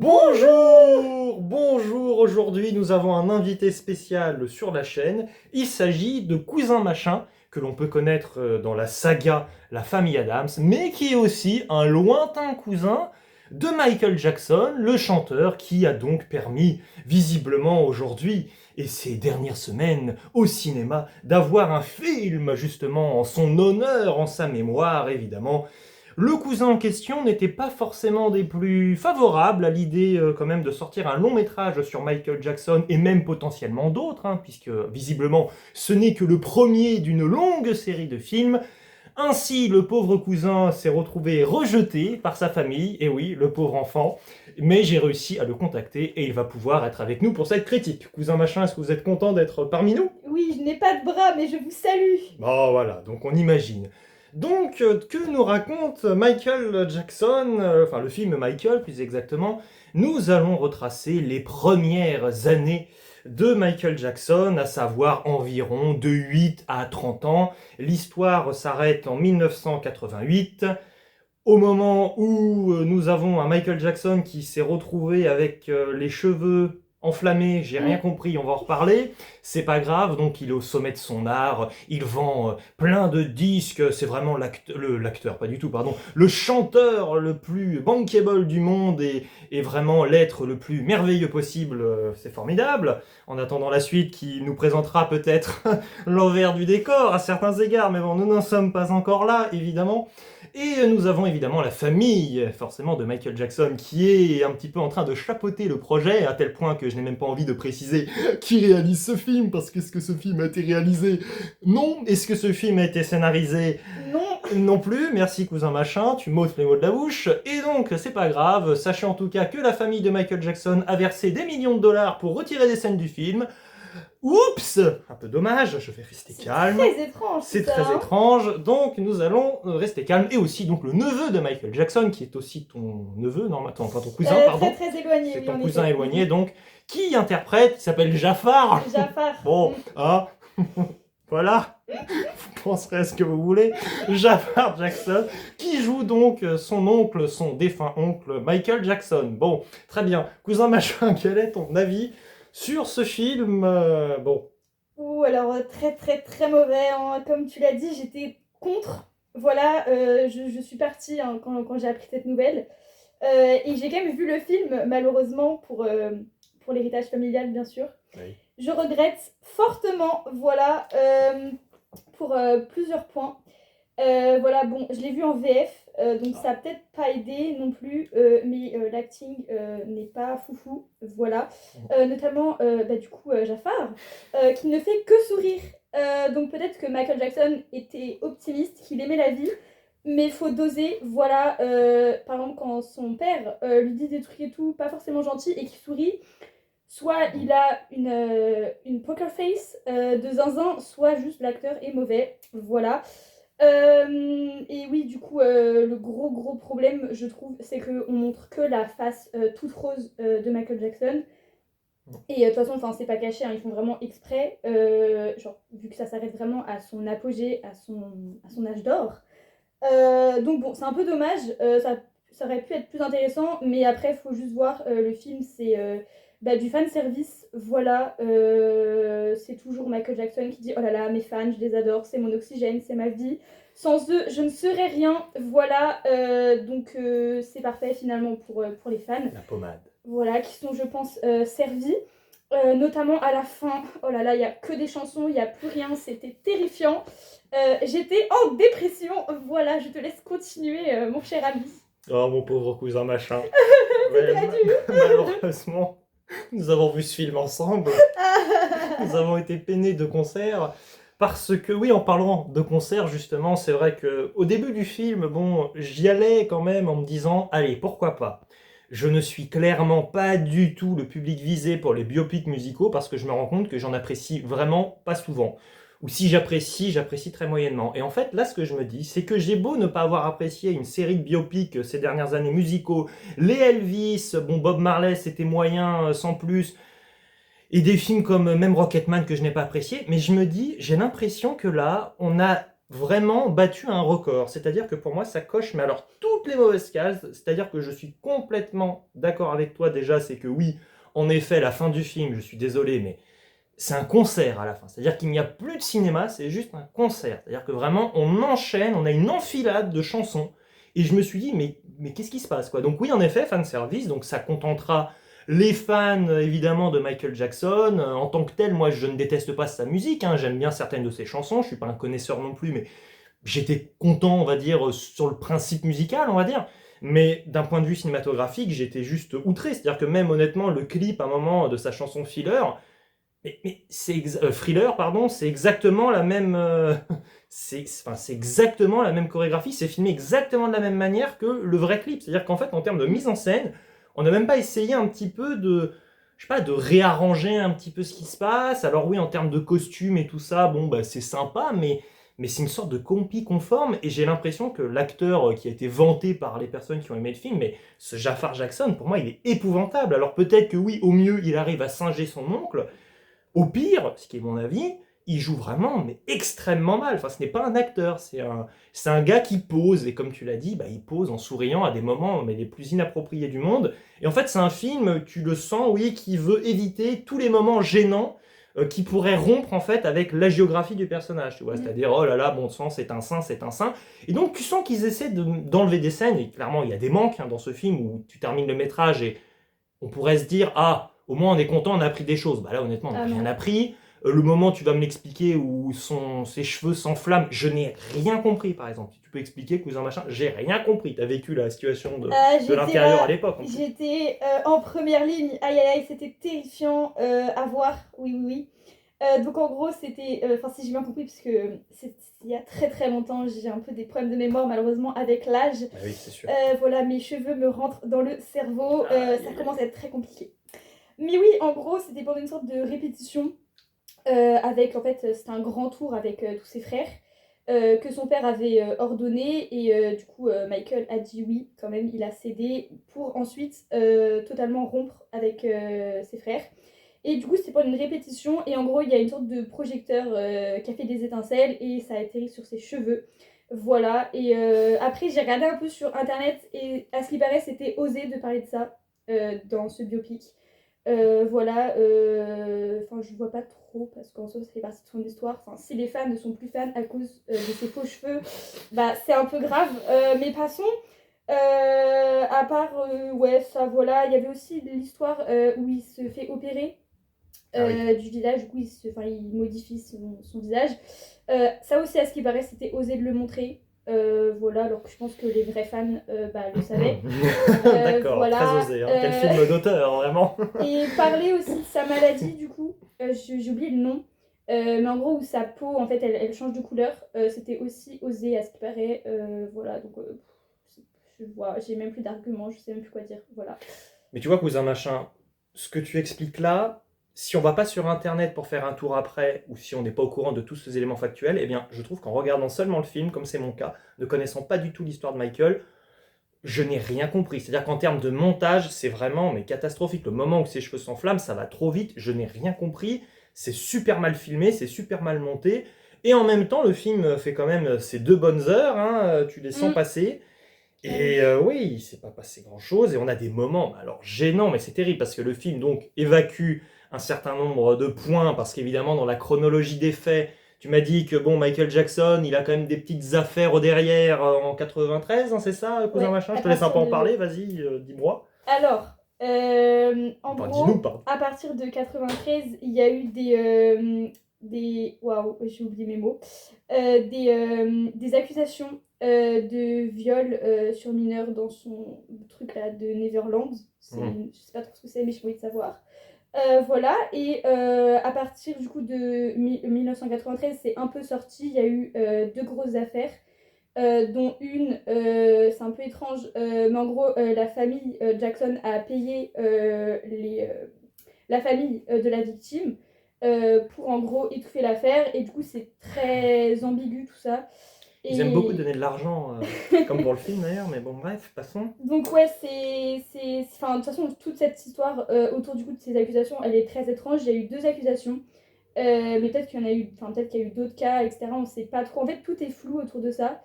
Bonjour, bonjour, aujourd'hui nous avons un invité spécial sur la chaîne. Il s'agit de Cousin Machin, que l'on peut connaître dans la saga La Famille Adams, mais qui est aussi un lointain cousin de Michael Jackson, le chanteur qui a donc permis visiblement aujourd'hui et ces dernières semaines au cinéma d'avoir un film justement en son honneur, en sa mémoire évidemment. Le cousin en question n'était pas forcément des plus favorables à l'idée quand même de sortir un long métrage sur Michael Jackson et même potentiellement d'autres, puisque visiblement ce n'est que le premier d'une longue série de films. Ainsi, le pauvre cousin s'est retrouvé rejeté par sa famille, et oui, le pauvre enfant, mais j'ai réussi à le contacter et il va pouvoir être avec nous pour cette critique. Cousin Machin, est-ce que vous êtes content d'être parmi nous ? Oui, je n'ai pas de bras, mais je vous salue. Bon voilà, donc on imagine. Donc, que nous raconte Michael Jackson, enfin le film Michael plus exactement. Nous allons retracer les premières années de Michael Jackson, à savoir environ de 8 à 30 ans. L'histoire s'arrête en 1988, au moment où nous avons un Michael Jackson qui s'est retrouvé avec les cheveux enflammés, j'ai rien compris, on va en reparler, c'est pas grave, donc il est au sommet de son art, il vend plein de disques, c'est vraiment l'acteur, pas du tout, pardon, le chanteur le plus bankable du monde et vraiment l'être le plus merveilleux possible, c'est formidable. En attendant la suite qui nous présentera peut-être l'envers du décor à certains égards, mais bon, nous n'en sommes pas encore là, évidemment. Et nous avons évidemment la famille, forcément, de Michael Jackson, qui est un petit peu en train de chapeauter le projet, à tel point que je n'ai même pas envie de préciser qui réalise ce film, parce qu'est-ce que ce film a été réalisé ? Non. Est-ce que ce film a été scénarisé ? Non. Non plus. Merci cousin Machin, tu m'ôtes les mots de la bouche. Et donc, c'est pas grave, sachez en tout cas que la famille de Michael Jackson a versé des millions de dollars pour retirer des scènes du film. Oups, un peu dommage, je vais rester calme. C'est très étrange. C'est très étrange, donc nous allons rester calmes. Et aussi donc le neveu de Michael Jackson, qui est aussi ton neveu, non, attends, pas ton cousin, pardon. Très très éloigné. C'est oui, ton en cousin effet. éloigné, donc, qui interprète, il s'appelle Jafar. Jafar. Bon, voilà, vous penserez à ce que vous voulez. Jafar Jackson, qui joue donc son oncle, son défunt oncle, Michael Jackson. Bon, très bien. Cousin Machin, quel est ton avis sur ce film Bon. Ouh, alors très très très mauvais. Comme tu l'as dit, j'étais contre. Voilà, je suis partie quand j'ai appris cette nouvelle. Et j'ai quand même vu le film, malheureusement, pour l'héritage familial, bien sûr. Oui. Je regrette fortement, voilà, pour plusieurs points. Voilà, bon, je l'ai vu en VF, donc ça a peut-être pas aidé non plus, mais l'acting n'est pas foufou, voilà. Notamment, du coup, Jafar, qui ne fait que sourire. Donc peut-être que Michael Jackson était optimiste, qu'il aimait la vie, mais faut doser, voilà. Par exemple, quand son père lui dit des trucs et tout, pas forcément gentils, et qu'il sourit, soit il a une poker face de zinzin, soit juste l'acteur est mauvais, voilà. Et oui, du coup, le gros problème, je trouve, c'est qu'on montre que la face toute rose de Michael Jackson. Et de toute façon, c'est pas caché, ils font vraiment exprès, genre, vu que ça s'arrête vraiment à son apogée, à son âge d'or. Donc bon, c'est un peu dommage, ça aurait pu être plus intéressant, mais après, il faut juste voir, le film, c'est du fan service, voilà. C'est toujours Michael Jackson qui dit « Oh là là, mes fans, je les adore, c'est mon oxygène, c'est ma vie. Sans eux, je ne serais rien. » Voilà, donc c'est parfait finalement pour les fans. La pommade. Voilà, qui sont, je pense, servis. Notamment à la fin, oh là là, il n'y a que des chansons, il n'y a plus rien, c'était terrifiant. J'étais en dépression, voilà, je te laisse continuer, mon cher ami. Oh, mon pauvre cousin Machin. C'était Malheureusement, nous avons vu ce film ensemble. Nous avons été peinés de concert. Parce que, oui, en parlant de concert, justement, c'est vrai qu'au début du film, bon, j'y allais quand même en me disant, allez, pourquoi pas. Je ne suis clairement pas du tout le public visé pour les biopics musicaux parce que je me rends compte que j'en apprécie vraiment pas souvent. Ou si j'apprécie, j'apprécie très moyennement. Et en fait, là, ce que je me dis, c'est que j'ai beau ne pas avoir apprécié une série de biopics ces dernières années musicaux, les Elvis, bon, Bob Marley, c'était moyen, sans plus, et des films comme même Rocketman que je n'ai pas apprécié, mais je me dis, j'ai l'impression que là, on a vraiment battu un record. C'est-à-dire que pour moi, ça coche, mais alors toutes les mauvaises cases. C'est-à-dire que je suis complètement d'accord avec toi déjà, c'est que oui, en effet, la fin du film, je suis désolé, mais c'est un concert à la fin. C'est-à-dire qu'il n'y a plus de cinéma, c'est juste un concert. C'est-à-dire que vraiment, on enchaîne, on a une enfilade de chansons. Et je me suis dit, mais qu'est-ce qui se passe quoi? Donc oui, en effet, fan service, donc ça contentera les fans évidemment de Michael Jackson. En tant que tel, moi je ne déteste pas sa musique, hein. J'aime bien certaines de ses chansons, je suis pas un connaisseur non plus, mais j'étais content, on va dire, sur le principe musical, on va dire. Mais d'un point de vue cinématographique, j'étais juste outré. C'est-à-dire que même honnêtement, le clip à un moment de sa chanson Filler, Thriller, pardon, c'est exactement la même, c'est exactement la même chorégraphie, c'est filmé exactement de la même manière que le vrai clip. C'est-à-dire qu'en fait, en termes de mise en scène, on n'a même pas essayé un petit peu de, je sais pas, de réarranger un petit peu ce qui se passe. Alors oui, en termes de costumes et tout ça, bon, bah, c'est sympa, mais c'est une sorte de copie conforme. Et j'ai l'impression que l'acteur qui a été vanté par les personnes qui ont aimé le film, mais ce Jafar Jackson, pour moi, il est épouvantable. Alors peut-être que oui, au mieux, il arrive à singer son oncle. Au pire, ce qui est mon avis, il joue vraiment, mais extrêmement mal. Enfin, ce n'est pas un acteur, c'est un gars qui pose, et comme tu l'as dit, bah, il pose en souriant à des moments mais les plus inappropriés du monde. Et en fait, c'est un film, tu le sens, oui, qui veut éviter tous les moments gênants qui pourraient rompre en fait avec la géographie du personnage, tu vois, c'est-à-dire oh là là, bon sang, c'est un saint, c'est un saint. Et donc tu sens qu'ils essaient d'enlever des scènes, et clairement il y a des manques hein, dans ce film où tu termines le métrage et on pourrait se dire ah au moins on est content, on a appris des choses. Bah là honnêtement on n'a rien appris. Le moment tu vas me l'expliquer où ses cheveux s'enflamment, je n'ai rien compris par exemple. Si tu peux expliquer cousin machin, j'ai rien compris. T'as vécu la situation de l'intérieur à l'époque. J'étais en première ligne, aïe aïe aïe, c'était terrifiant à voir, oui oui oui. Donc en gros c'était, enfin si j'ai bien compris parce que c'est il y a très très longtemps, j'ai un peu des problèmes de mémoire malheureusement avec l'âge. Ah oui c'est sûr. Voilà, mes cheveux me rentrent dans le cerveau, ça commence à être très compliqué. Mais oui, en gros c'était pendant une sorte de répétition avec en fait c'était un grand tour avec tous ses frères. Que son père avait ordonné et du coup Michael a dit oui quand même, il a cédé pour ensuite totalement rompre avec ses frères. Et du coup c'était pendant une répétition et en gros il y a une sorte de projecteur qui a fait des étincelles et ça a atterri sur ses cheveux. Voilà, et après j'ai regardé un peu sur internet et à ce qui paraît c'était osé de parler de ça dans ce biopic. Voilà, enfin je vois pas trop parce qu'en soi ça fait partie de son histoire. Enfin, si les fans ne sont plus fans à cause de ses faux cheveux, bah c'est un peu grave. Mais passons. À part, ouais, ça voilà. Il y avait aussi l'histoire où il se fait opérer du visage. Du coup, il modifie son visage. Ça aussi, à ce qui paraît, c'était osé de le montrer. Voilà, alors que je pense que les vrais fans bah, le savaient. D'accord, voilà, très osé. Hein. Quel film d'auteur, vraiment. et parler aussi de sa maladie, du coup, j'ai oublié le nom, mais en gros, où sa peau, en fait, elle change de couleur, c'était aussi osé à ce qui paraît. Voilà, donc je vois, j'ai même plus d'arguments, je sais même plus quoi dire. Voilà. Mais tu vois, cousin machin, ce que tu expliques là, si on va pas sur internet pour faire un tour après, ou si on n'est pas au courant de tous ces éléments factuels, eh bien, je trouve qu'en regardant seulement le film, comme c'est mon cas, ne connaissant pas du tout l'histoire de Michael, je n'ai rien compris. C'est-à-dire qu'en termes de montage, c'est vraiment mais catastrophique. Le moment où ses cheveux s'enflamment, ça va trop vite, je n'ai rien compris. C'est super mal filmé, c'est super mal monté. Et en même temps, le film fait quand même ses 2 bonnes heures, hein, tu les sens passer. Et oui, il s'est pas passé grand-chose, et on a des moments, alors gênants, mais c'est terrible, parce que le film donc évacue un certain nombre de points, parce qu'évidemment dans la chronologie des faits, tu m'as dit que bon, Michael Jackson, il a quand même des petites affaires au derrière en 93, hein, c'est ça, cousin Ouais, machin? Je à te laisse un peu en partir de- parler, vas-y, dis-moi. Alors, en Enfin, gros, dis-nous, pardon. à partir de 93, il y a eu des waouh, j'ai oublié mes mots, des accusations de viol sur mineur dans son truc là de Neverland. Je sais pas trop ce que c'est, mais j'ai envie de savoir. Voilà, et à partir du coup de 1993, c'est un peu sorti, il y a eu 2 grosses affaires. Dont une, c'est un peu étrange, mais en gros, la famille Jackson a payé la famille de la victime pour en gros étouffer l'affaire, et du coup, c'est très ambigu tout ça. Ils aiment beaucoup donner de l'argent, comme pour le film d'ailleurs, mais bon, bref, passons. Donc, ouais, enfin, de toute façon, toute cette histoire autour du coup de ces accusations, elle est très étrange. Il y a eu 2 accusations. Mais peut-être qu'il y en a eu, enfin peut-être qu'il y a eu d'autres cas, etc. On sait pas trop. En fait, tout est flou autour de ça.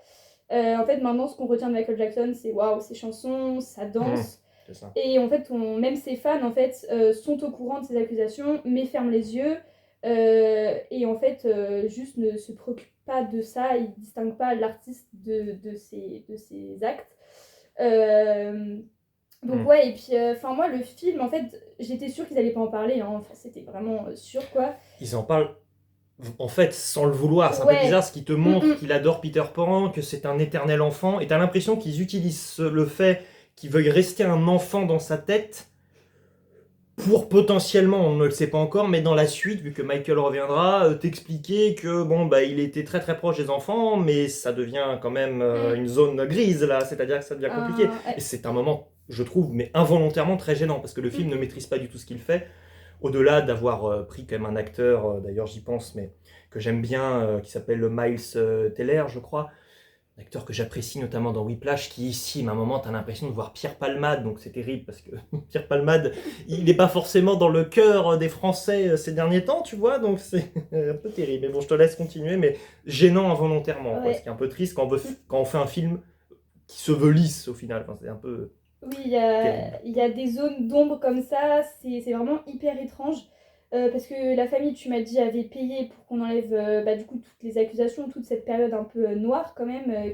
En fait, maintenant, ce qu'on retient de Michael Jackson, c'est waouh, ses chansons, sa danse. C'est ça. Et en fait, même ses fans en fait, sont au courant de ces accusations, mais ferment les yeux. Et en fait, juste ne se préoccupent pas de ça. Ils ne distinguent pas l'artiste de ses actes. Donc ouais, et puis enfin moi le film, en fait, j'étais sûre qu'ils allaient pas en parler, hein. Enfin, c'était vraiment sûr quoi. Ils en parlent en fait sans le vouloir. C'est un peu Ouais. bizarre, ce qui te montre qu'il adore Peter Pan, que c'est un éternel enfant, et t'as l'impression qu'ils utilisent le fait qu'il veuille rester un enfant dans sa tête pour potentiellement, on ne le sait pas encore, mais dans la suite, vu que Michael reviendra, t'expliquer que bon bah il était très très proche des enfants, mais ça devient quand même une zone grise là, c'est-à-dire que ça devient compliqué. Et c'est un moment, je trouve, mais involontairement très gênant, parce que le film ne maîtrise pas du tout ce qu'il fait, au-delà d'avoir pris quand même un acteur, d'ailleurs j'y pense, mais que j'aime bien, qui s'appelle Miles Teller, je crois, un acteur que j'apprécie notamment dans Whiplash, qui ici, à un moment, t'as l'impression de voir Pierre Palmade, donc c'est terrible parce que Pierre Palmade, il n'est pas forcément dans le cœur des Français ces derniers temps, tu vois, donc c'est un peu terrible. Mais bon, je te laisse continuer, mais gênant involontairement, quoi, ce qui est un peu triste quand on fait un film qui se veut lisse au final. Enfin, c'est un peu. Oui, il y a des zones d'ombre comme ça, c'est vraiment hyper étrange. Parce que la famille, tu m'as dit, avait payé pour qu'on enlève bah, du coup toutes les accusations, toute cette période un peu noire quand même.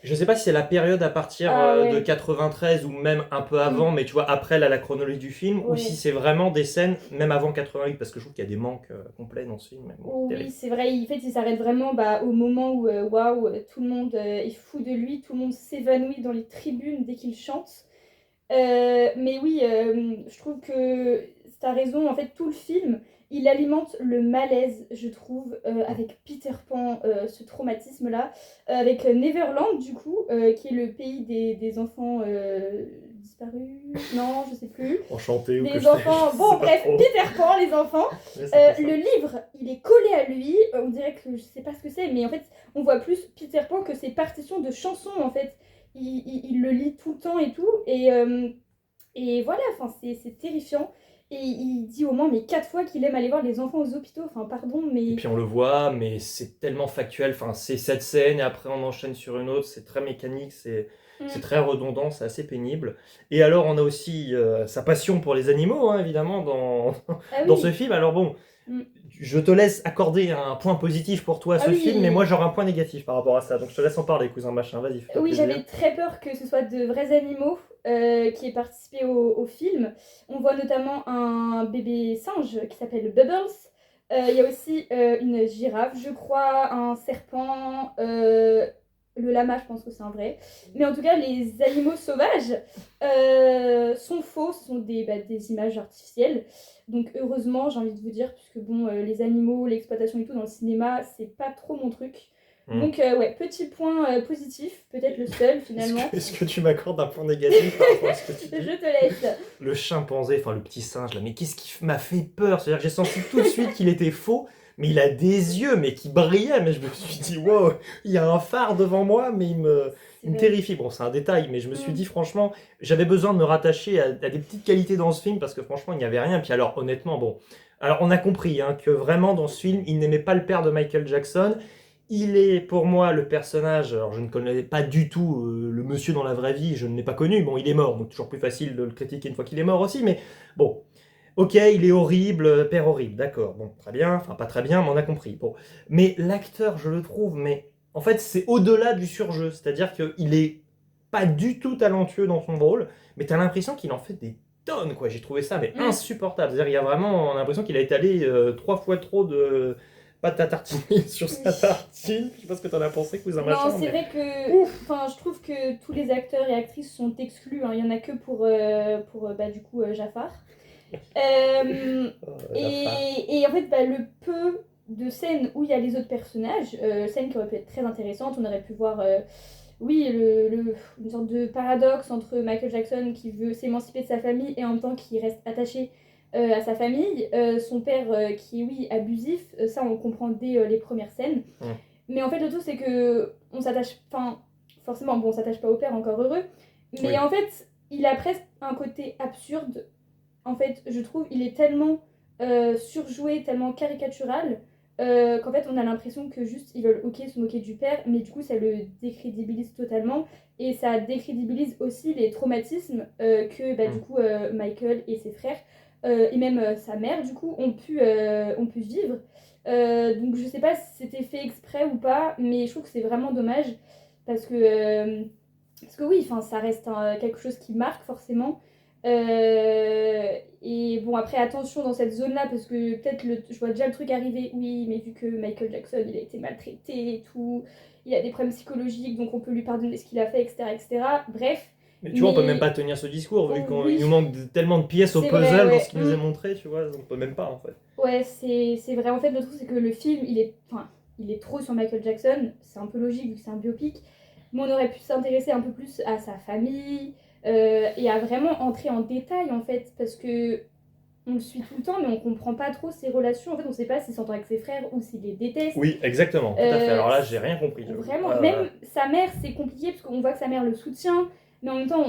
Je sais pas si c'est la période à partir de 93 ou même un peu avant, mais tu vois, après la chronologie du film, ou si c'est vraiment des scènes, même avant 88, parce que je trouve qu'il y a des manques complets dans ce film. Oui, c'est vrai, en fait, il s'arrête vraiment bah, au moment où waouh, tout le monde est fou de lui, tout le monde s'évanouit dans les tribunes dès qu'il chante. Mais oui, je trouve que tu as raison, en fait, tout le film, il alimente le malaise, je trouve, avec Peter Pan, ce traumatisme-là, avec Neverland, du coup, qui est le pays des enfants disparus, non, je sais plus. Enchanté ou des enfants, bon bref, Peter Pan, les enfants. Le livre, il est collé à lui, on dirait que je sais pas ce que c'est, mais en fait, on voit plus Peter Pan que ses partitions de chansons, en fait. Il le lit tout le temps et tout, et voilà, enfin, c'est terrifiant. Et il dit au moins mais 4 fois qu'il aime aller voir les enfants aux hôpitaux, enfin pardon, mais... Et puis on le voit, mais c'est tellement factuel, enfin c'est cette scène et après on enchaîne sur une autre, c'est très mécanique, c'est très redondant, c'est assez pénible. Et alors on a aussi sa passion pour les animaux, hein, évidemment, dans ce film. Alors bon, je te laisse accorder un point positif pour toi à ce film, mais moi j'aurai un point négatif par rapport à ça, donc je te laisse en parler, cousin machin, vas-y. Oui, j'avais très peur que ce soit de vrais animaux qui aient participé au film. On voit notamment un bébé singe qui s'appelle Bubbles. Il y a aussi une girafe, je crois, un serpent, le lama, je pense que c'est un vrai. Mais en tout cas, les animaux sauvages sont faux, ce sont des images artificielles. Donc heureusement, j'ai envie de vous dire, puisque bon, les animaux, l'exploitation et tout dans le cinéma, c'est pas trop mon truc. Donc ouais, petit point positif, peut-être le seul finalement. Est-ce que tu m'accordes un point négatif par rapport à ce que tu dis? Je te laisse. Le chimpanzé, enfin le petit singe là, mais qu'est-ce qui m'a fait peur? C'est-à-dire que j'ai senti tout de suite qu'il était faux, mais il a des yeux mais qui brillaient, mais je me suis dit wow, il y a un phare devant moi, mais il me terrifie. Bon, c'est un détail, mais je me suis dit franchement, j'avais besoin de me rattacher à des petites qualités dans ce film parce que franchement, il n'y avait rien. Puis alors honnêtement, bon, alors on a compris hein, que vraiment dans ce film, il n'aimait pas le père de Michael Jackson. Il est pour moi le personnage, alors je ne connais pas du tout le monsieur dans la vraie vie, je ne l'ai pas connu, bon il est mort, donc toujours plus facile de le critiquer une fois qu'il est mort aussi, mais bon, ok, il est horrible, père horrible, d'accord, bon, très bien, enfin pas très bien, mais on a compris, bon. Mais l'acteur, je le trouve, mais en fait c'est au-delà du surjeu, c'est-à-dire qu'il est pas du tout talentueux dans son rôle, mais t'as l'impression qu'il en fait des tonnes, quoi, j'ai trouvé ça mais insupportable, c'est-à-dire il y a vraiment, on a l'impression qu'il a étalé 3 fois trop de pâte à tartiner sur sa tartine. Je sais pas ce que t'en as pensé, cousin machin. Non, c'est vrai que je trouve que tous les acteurs et actrices sont exclus. Hein. Il y en a que pour du coup Jafar. Et en fait, le peu de scènes où il y a les autres personnages, scènes qui auraient pu être très intéressantes, on aurait pu voir une sorte de paradoxe entre Michael Jackson qui veut s'émanciper de sa famille et en même temps qui reste attaché à sa famille, son père qui est oui abusif, ça on comprend dès les premières scènes. Mais en fait le tout c'est que on s'attache, enfin forcément bon on s'attache pas au père, encore heureux, mais en fait il a presque un côté absurde. En fait je trouve il est tellement surjoué, tellement caricatural, qu'en fait on a l'impression que juste ils veulent se moquer du père, mais du coup ça le décrédibilise totalement et ça décrédibilise aussi les traumatismes que du coup Michael et ses frères et même sa mère du coup ont pu vivre. Donc je sais pas si c'était fait exprès ou pas, mais je trouve que c'est vraiment dommage parce que oui, ça reste quelque chose qui marque forcément. Et bon, après, attention dans cette zone-là, parce que peut-être je vois déjà le truc arriver. Oui, mais vu que Michael Jackson, il a été maltraité et tout, il a des problèmes psychologiques, donc on peut lui pardonner ce qu'il a fait, etc., etc. Bref. Mais tu vois, on peut même pas tenir ce discours, vu qu'il oui, nous manque tellement de pièces au c'est puzzle vrai, dans ouais. ce qu'il nous est montré, tu vois, on peut même pas en fait. Ouais, c'est vrai. En fait, le truc, c'est que le film, il est trop sur Michael Jackson. C'est un peu logique vu que c'est un biopic. Mais on aurait pu s'intéresser un peu plus à sa famille et à vraiment entrer en détail, en fait. Parce que on le suit tout le temps, mais on comprend pas trop ses relations. En fait, on sait pas s'il s'entend avec ses frères ou s'il les déteste. Oui, exactement, tout à fait. Alors là, j'ai rien compris. Vraiment, même sa mère, c'est compliqué parce qu'on voit que sa mère le soutient. Mais en même temps,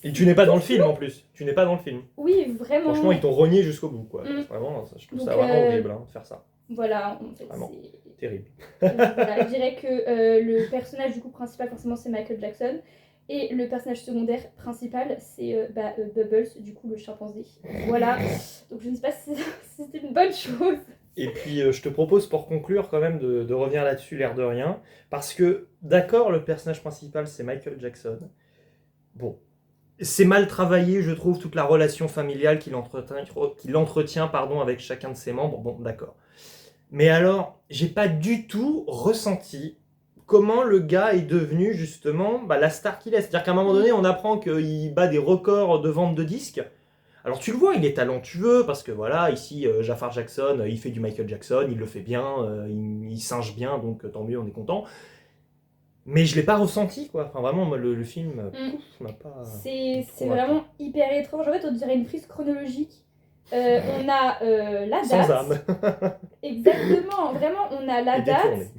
et tu n'es pas dans le film en plus. Tu n'es pas dans le film. Oui, vraiment. Franchement, ils t'ont renié jusqu'au bout, quoi. Vraiment, je trouve ça vraiment horrible de faire ça. Voilà, en fait, vraiment terrible. Voilà, je dirais que le personnage du coup principal, forcément, c'est Michael Jackson. Et le personnage secondaire principal, c'est Bubbles, du coup, le chimpanzé. Voilà. Donc je ne sais pas si c'était une bonne chose. Et puis, je te propose pour conclure quand même de revenir là-dessus, l'air de rien. Parce que, d'accord, le personnage principal, c'est Michael Jackson. Bon, c'est mal travaillé, je trouve, toute la relation familiale qu'il entretient avec chacun de ses membres. Bon, d'accord. Mais alors, j'ai pas du tout ressenti comment le gars est devenu justement la star qu'il est. C'est-à-dire qu'à un moment donné, on apprend qu'il bat des records de vente de disques. Alors tu le vois, il est talentueux parce que voilà, ici Jafar Jackson, il fait du Michael Jackson, il le fait bien, il singe bien, donc tant mieux, on est content. Mais je l'ai pas ressenti quoi. Enfin vraiment, moi, le film m'a pas. C'est vraiment hyper étrange. En fait, on dirait une frise chronologique. On a la date. Sans âme. Exactement, vraiment, on a la date.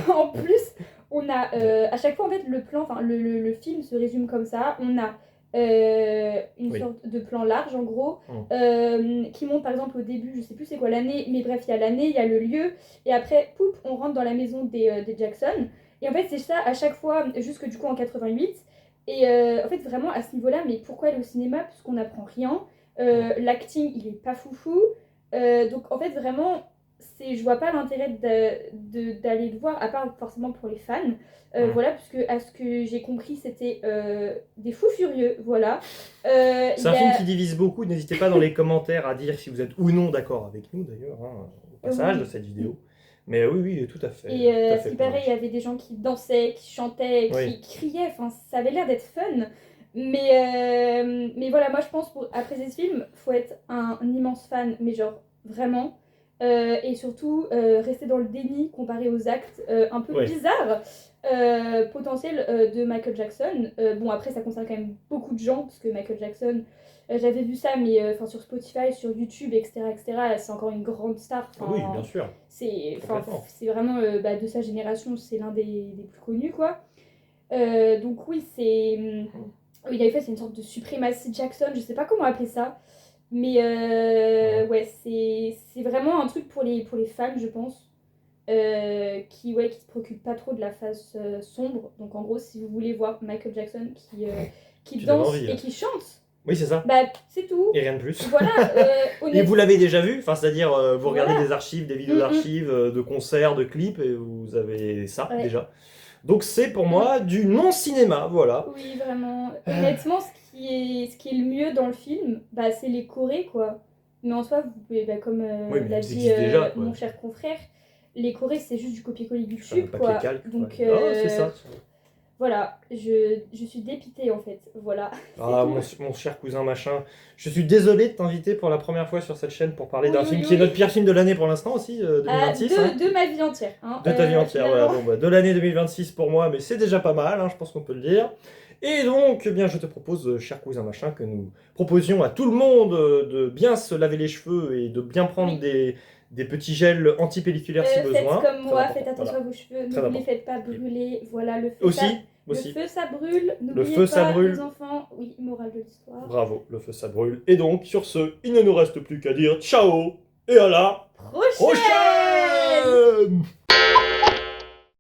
En plus, on a à chaque fois en fait le plan, le film se résume comme ça. On a une sorte de plan large en gros qui montre par exemple au début, je sais plus c'est quoi l'année, mais bref, il y a l'année, il y a le lieu, et après, poup, on rentre dans la maison des Jackson. Et en fait, c'est ça à chaque fois, jusque du coup en 88. Et en fait, vraiment à ce niveau-là, mais pourquoi aller au cinéma? Puisqu'on n'apprend rien. L'acting, il est pas foufou. Donc en fait, vraiment, je vois pas l'intérêt d'aller le voir, à part forcément pour les fans. Voilà, puisque à ce que j'ai compris, c'était des fous furieux. Voilà. C'est un film qui divise beaucoup. N'hésitez pas dans les commentaires à dire si vous êtes ou non d'accord avec nous, d'ailleurs, au passage de cette vidéo. Mais oui, tout à fait. Et ce qui paraît, il y avait des gens qui dansaient, qui chantaient, qui criaient. Enfin, ça avait l'air d'être fun. Mais voilà, moi je pense après ce film, faut être un immense fan, mais genre vraiment. Et surtout, rester dans le déni comparé aux actes un peu bizarres potentiels de Michael Jackson. Bon, après, ça concerne quand même beaucoup de gens, parce que Michael Jackson, j'avais vu ça, mais sur Spotify, sur YouTube, etc., c'est encore une grande star. Oui, bien sûr. C'est vraiment de sa génération, c'est l'un des plus connus, quoi. Donc oui, il avait fait, c'est une sorte de suprématie Jackson, je sais pas comment appeler ça. Mais ouais, c'est vraiment un truc pour les fans, je pense, qui se préoccupent pas trop de la face sombre. Donc en gros, si vous voulez voir Michael Jackson qui danse et qui chante, oui, c'est ça. C'est tout. Et rien de plus. Voilà. Et vous l'avez déjà vu, c'est-à-dire vous regardez des archives, des vidéos d'archives, de concerts, de clips, et vous avez ça déjà. Donc c'est pour moi du non-cinéma, voilà. Oui, vraiment. Honnêtement, ce qui est le mieux dans le film, c'est les chorés, quoi. Mais en soi, vous pouvez, comme l'a dit mon cher confrère, les chorés, c'est juste du copier-coller YouTube, quoi. Calque, donc c'est ça. Voilà, je suis dépitée en fait, voilà. Ah, mon cher cousin machin, je suis désolé de t'inviter pour la première fois sur cette chaîne pour parler d'un film qui est notre pire film de l'année pour l'instant aussi, 2026. De ma vie entière. De ta vie entière, voilà. Bon, de l'année 2026 pour moi, mais c'est déjà pas mal, je pense qu'on peut le dire. Et donc, je te propose, cher cousin machin, que nous proposions à tout le monde de bien se laver les cheveux et de bien prendre des petits gels antipelliculaires si besoin. Faites comme moi, faites attention à vos cheveux, ne les faites pas brûler, voilà, le faites aussi, aussi. Le feu, ça brûle. N'oubliez feu, pas, ça brûle. les enfants. Oui, morale de l'histoire. Bravo, le feu ça brûle. Et donc, sur ce, il ne nous reste plus qu'à dire ciao et à la Prochaine prochaine.